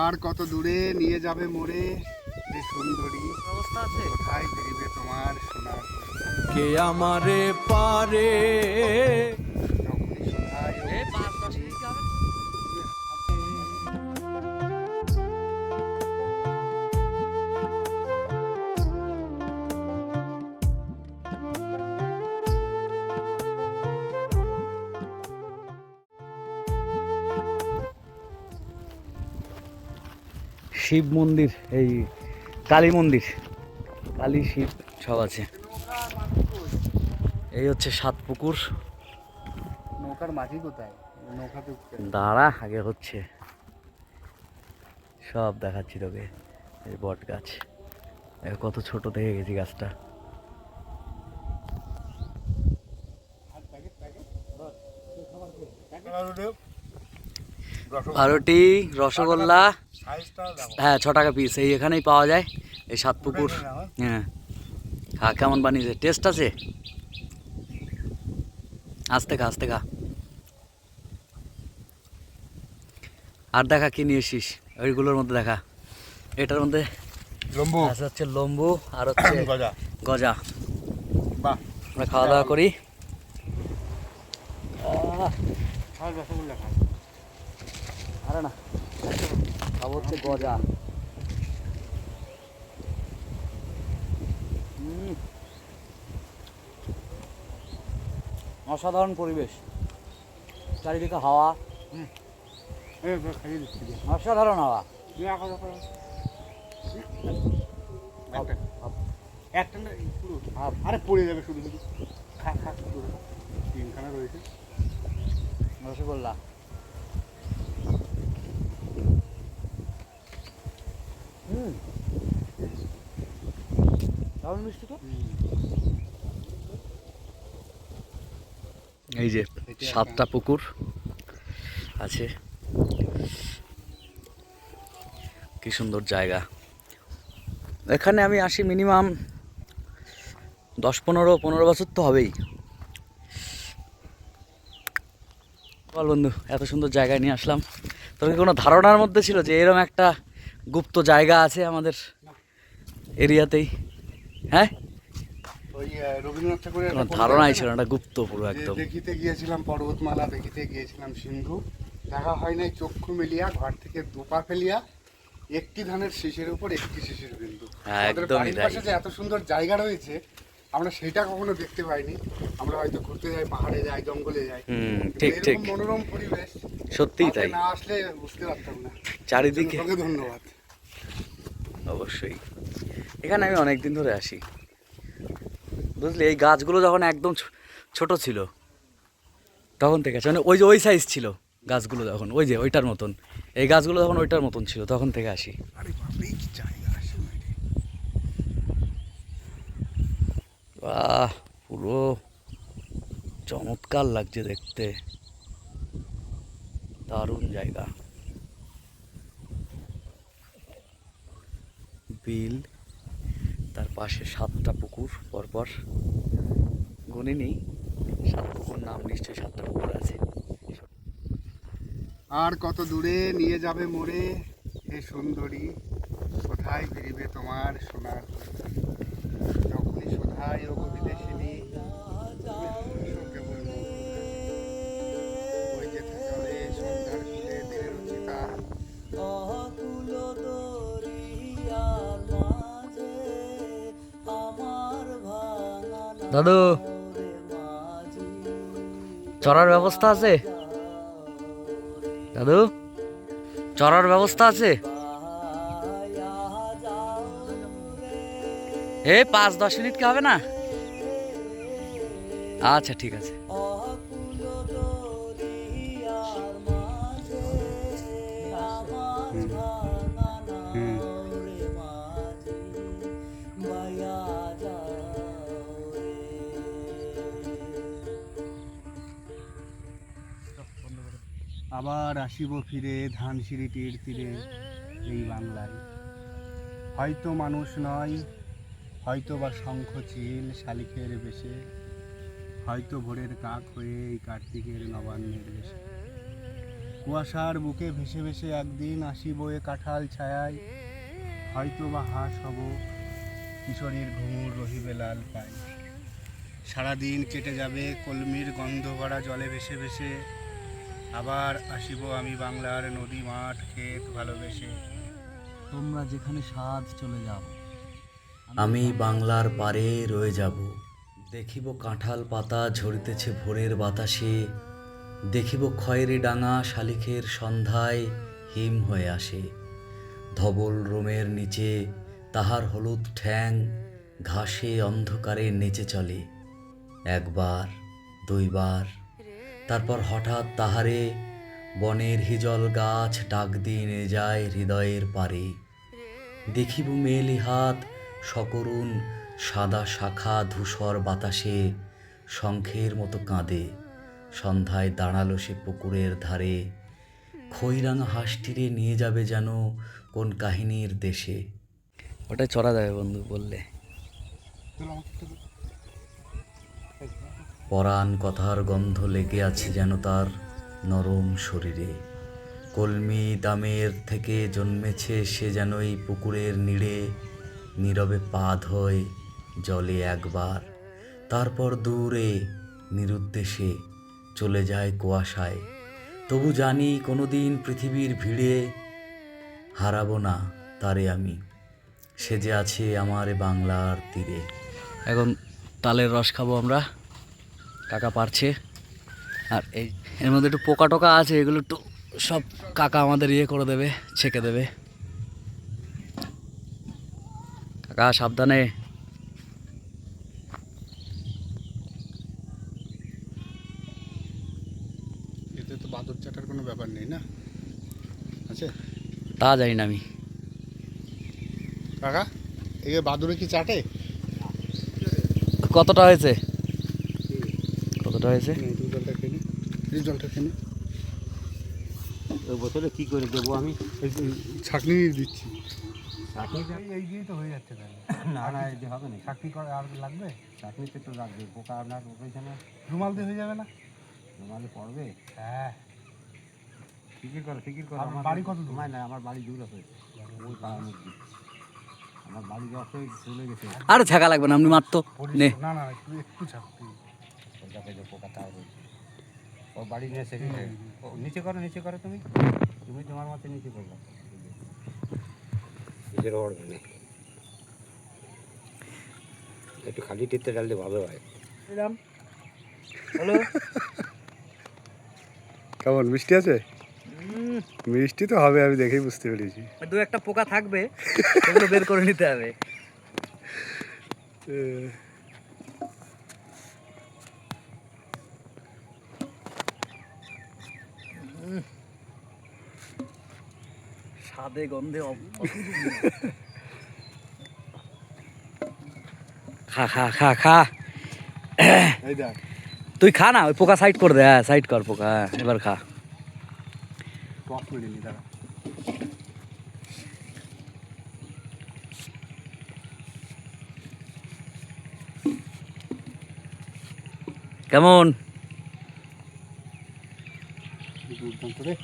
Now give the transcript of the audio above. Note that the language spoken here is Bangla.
আর কত দূরে নিয়ে যাবে মোরে যে সুন্দরী অবস্থা আছে, কোথায় ফিরবে তোমার সোনার কে আমারে পারে যখনই সোনায় শিব মন্দির, এই কালী মন্দির, কালী শিব সব আছে। এই হচ্ছে সাতপুকুর। নৌকার মাঝি কোথায়? নৌকাতে দাঁড়া, আগে হচ্ছে সব দেখাচ্ছি তোকে। এই বট গাছ, কত ছোট থেকে গেছি গাছটা। ভারটি, রসগোল্লা, হ্যাঁ 6 টাকা পিস। এই এখানেই পাওয়া যায়, এই সাতপুকুর। হ্যাঁ খা, কেমন বানিয়েছে, টেস্ট আছে? আস্তে খা, আস্তে খা। আর দেখা কি নিয়ে এসিস ওইগুলোর মধ্যে, দেখা এটার মধ্যে লম্বু হচ্ছে লম্বু, আর হচ্ছে গজা। গজা। বাহ, আমরা খাওয়া দাওয়া করি। রসগোল্লা খাই। আরে না, খাবো হচ্ছে গজা। অসাধারণ পরিবেশ, চারিদিকে হাওয়া, খাইয়ে দিচ্ছি। অসাধারণ হাওয়া। একটা না পুরো, আরে পড়ে যাবে শুধু শুধু। খা খা, তিনখানা রয়েছে রসগোল্লা। দারুণ মিষ্টি তো। এই যে 7টা পুকুর আছে, কি সুন্দর জায়গা। এখানে আমি আসি মিনিমাম 10-15 বছর তো হবেই। বল বন্ধু, এত সুন্দর জায়গায় নিয়ে আসলাম, তোর কি কোনো ধারণার মধ্যে ছিল যে এরকম একটা গুপ্ত জায়গা আছে আমাদের এরিয়াতেই? হ্যাঁ, ওই রবীন্দ্রনাথ ঠাকুরের কোনো ধারণাই ছিল না, এটা গুপ্ত পুরো একদম। দেখিতে গিয়েছিলাম পর্বতমালা, দেখিতে গিয়েছিলাম সিন্ধু, দেখা হয় নাই চক্ষু মেলিয়া, ঘর থেকে দুপা ফেলিয়া, একটি ধানের শীষের উপর একটি শিশির বিন্দু। হ্যাঁ, আমাদের একদমই বাড়ির তাই। পাশে যে এত সুন্দর জায়গা রয়েছে, আমরা সেটা কখনো দেখতে পাইনি। আমরা হয়তো ঘুরতে যাই, পাহাড়ে যাই, জঙ্গলে যাই, ঠিক এরকম ঠিক, মনোরম পরিবেশ সত্যিই তাই। না আসলে বুঝতে পারতাম না। চারিদিকে তোকে ধন্যবাদ। অবশ্যই, এখানে আমি অনেক দিন ধরে আসি, বুঝলি। এই গাছগুলো যখন একদম ছোট ছিল তখন থেকে আছে, মানে ওই যে ওই সাইজ ছিল গাছগুলো যখন, ওই যে ওইটার মতন, এই গাছগুলো যখন ওইটার মতন ছিল তখন থেকে আসি। আরে বাপরে, কি জায়গা আছে! বাহ, পুরো চমৎকার লাগছে দেখতে, দারুণ জায়গা। বিল, তার পাশে 7টা পুকুর পরপর, গুনিনি 7 পুকুর, নাম নিশ্চয়ই 7টা পুকুর আছে। আর কত দূরে নিয়ে যাবে মোরে হে সুন্দরী, কোথায় ফিরিবে তোমার সোনার যখনই শোধায় ও বিদেশিনী, কেবল ওই যে চলে সন্ধ্যার কুলে দিনের রচিতা। দাদু, চড়ার ব্যবস্থা আছে? দাদু, চড়ার ব্যবস্থা আছে? 5-10 মিনিট কি হবে না? আচ্ছা ঠিক আছে। আবার আসিব ফিরে ধানসিঁড়িটির তীরে এই বাংলায়, হয়তো মানুষ নয়, হয়তো বা শঙ্খ চিল শালিখের বেশে, হয়তো ভোরের কাক হয়ে এই কার্তিকের নবান্নের বেশে। কুয়াশার বুকে ভেসে ভেসে একদিন আসিব এ কাঁঠাল ছায়ায়, হয়তো বা হাঁস হব, কিশোরীর ঘুঙুর রহিবে লাল পাই। সারাদিন কেটে যাবে কলমির গন্ধ ভরা জলে ভেসে ভেসে, আবার আসিব আমি বাংলার নদী মাঠ ক্ষেত ভালোবেসে। তোমরা যেখানে স্বাদ চলে যাও, আমি বাংলার পারে রয়ে যাব। দেখিব কাঁঠাল পাতা ঝরিতেছে ভোরের বাতাসে, দেখিব খয়েরি ডাঙা শালিখের সন্ধ্যায় হিম হয়ে আসে। ধবল রোমের নিচে তাহার হলুদ ঠ্যাং ঘাসে অন্ধকারে নেচে চলে, একবার দুইবার, তারপর হঠাৎ তাহারে বনের হিজল গাছ ডাক দিয়ে নিয়ে যায় হৃদয়ের পারে। দেখিব মেলি হাত সকরুণ সাদা শাখা ধূসর বাতাসে শঙ্খের মতো কাঁদে। সন্ধ্যায় দাঁড়ালো সে পুকুরের ধারে, খইরাঙা হাঁসটিরে নিয়ে যাবে যেন কোন কাহিনীর দেশে। ওটা চড়া যাবে বন্ধু বললে। পরাণ কথার গন্ধ লেগে আছে যেন তার নরম শরীরে। কলমি দামের থেকে জন্মেছে সে যেন এই পুকুরের নীড়ে। নীরবে পা ধোয় জলে একবার, তারপর দূরে নিরুদ্দেশে চলে যায় কুয়াশায়। তবু জানি কোনোদিন পৃথিবীর ভিড়ে হারাবো না তারে আমি, সে যে আছে আমার এ বাংলার তীরে। এখন তালের রস খাবো আমরা, কাকা পারছে। আর এই এর মধ্যে একটু পোকা টোকা আছে, এগুলো একটু সব কাকা আমাদের ইয়ে করে দেবে, ছেঁকে দেবে। কাকা সাবধানে। এতে তো বাদর চাটার কোনো ব্যাপার নেই না, আছে? তা জানি না আমি। কাকা এই বাদুরে কি চাটে? কতটা হয়েছে? কতটা হয়েছে? জলটা খেয়ে নি, এই জলটা খেয়ে নি। ওই বোতলে কী করে দেবো আমি? ছাঁকনি দিচ্ছি। চাটনি এই দিয়েই তো হয়ে যাচ্ছে তাহলে। না না, এই যে হবে না, ছাঁকনি করে আর লাগবে? চাটনিতে তো লাগবে। পোকা আপনার ওইখানে রুমাল দিয়ে হয়ে যাবে না? রুমালে পড়বে। হ্যাঁ। ফিকির করো। আপনার আমার বাড়ি কত দূর? সময় না, আমার বাড়ি দূর আছে, ওই পাড়ার মধ্যে। আমার বাড়ি যতই চলে গেছে আরে ছাকা লাগবে না, আপনি মাত্র নে। না না, একটু একটু ছাঁকতে। ওটাকে যে পোকা তাও রয়েছে, ওর বাড়ি নিয়ে সেখানে নিচে করো তুমি তোমার মতো নিচে করবে, নিচের পড়বে না। একটু খালি টিপতে ডাললে ভালো হয়। হ্যালো, কেমন মিষ্টি আছে? মিষ্টি তো হবে, আমি দেখেই বুঝতে পেরেছি। দু একটা পোকা থাকবে, সেগুলো বের করে নিতে হবে। স্বাদে গন্ধে খা খা খা খা। এই দেখ, তুই খা না, ওই পোকা সাইড করে দে। হ্যাঁ সাইড কর পোকা, হ্যাঁ এবার খা। টক মেরে নি দাঁড়া। কেমন? দুর্দান্ত রে।